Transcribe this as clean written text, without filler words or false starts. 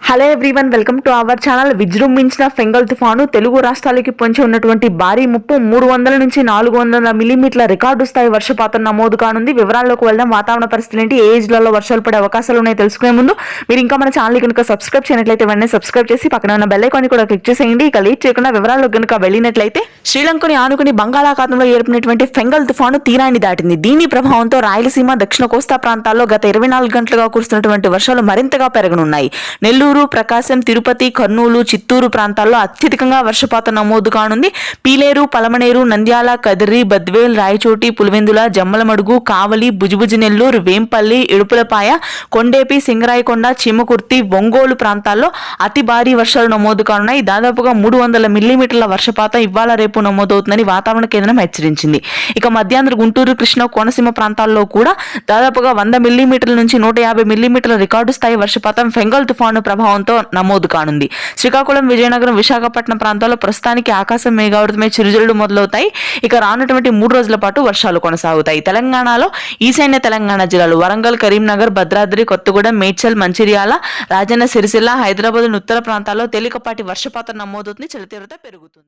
Hello everyone, welcome to our channel. విజృంభించిన Fengal తుఫాను తెలుగు రాష్ట్రాలకి పొంచి ఉన్నటువంటి భారీ ముప్పు 300 నుంచి 400 మిల్లీమీటర్ల రికార్డు స్థాయి వర్షపాతం నమోదు కానుంది. వివరాల్లోకి వెళ్దాం. వాతావరణ పరిస్థితులు ఏంటి, ఏ ఏజ్లలో వర్షాలు పడే అవకాశాలు ఉన్నాయి తెలుసుకునే ముందు మీరు ఇంకా మన ఛానల్ కనుక సబ్స్క్రైబ్ చేయనట్లయితే వెంటనే సబ్స్క్రైబ్ చేసి పక్కన ఉన్న బెల్ ఐకాన్ కూడా క్లిక్ చేసేయండి. ఇక లేట్ చేయకుండా వివరాల్లో కనుక వెళ్ళినట్లయితే శ్రీలంకని ఆనుకుని బంగాళాఖాతంలో ఏర్పడినటువంటి ఫెంగల్ తుఫాను తీరాన్ని దాటింది. దీని ప్రభావంతో రాయలసీమ, దక్షిణ కోస్తా ప్రాంతాల్లో గత 24 గంటలుగా కురుస్తున్నటువంటి వర్షాలు మరింతగా పెరగనున్నాయి. నెల్లూరు, ప్రకాశం, తిరుపతి, కర్నూలు, చిత్తూరు ప్రాంతాల్లో అత్యధికంగా వర్షపాతం నమోదు కానుంది. పీలేరు, పలమనేరు, నంద్యాల, కదిరి, బద్వేల్, రాయచోటి, పులివెందుల, జమ్మలమడుగు, కావలి, బుజిబుజి నెల్లూరు, వేంపల్లి, ఇడుపులపాయ, కొండేపి, సింగరాయకొండ, చీమకుర్తి, ఒంగోలు ప్రాంతాల్లో అతి భారీ వర్షాలు నమోదు కానున్నాయి. దాదాపుగా 300 మిల్లీమీటర్ల వర్షపాతం ఇవాళ రేపు నమోదవుతుందని వాతావరణ కేంద్రం హెచ్చరించింది. ఇక మధ్యాంధ్ర, గుంటూరు, కృష్ణా, కోనసీమ ప్రాంతాల్లో కూడా దాదాపుగా 100 మిల్లీమీటర్ల నుంచి 150 మిల్లీమీటర్ల రికార్డు స్థాయి వర్షపాతం ఫెంగల్ తుఫాను ప్రభావంతో నమోదు కానుంది. శ్రీకాకుళం, విజయనగరం, విశాఖపట్నం ప్రాంతాల్లో ప్రస్తుతానికి ఆకాశం మేఘావృతమై చిరుజల్లులు మొదలవుతాయి. ఇక రానున్నటువంటి 3 రోజుల పాటు వర్షాలు కొనసాగుతాయి. తెలంగాణలో ఈశాన్య తెలంగాణ జిల్లాలు వరంగల్, కరీంనగర్, భద్రాద్రి, కొత్తగూడెం, మేడ్చల్, మంచిర్యాల, రాజన్న సిరిసిల్ల, హైదరాబాద్ ఉత్తర ప్రాంతాల్లో తేలికపాటి వర్షపాతం నమోదవుతుంది. చలి తీవ్రత పెరుగుతుంది.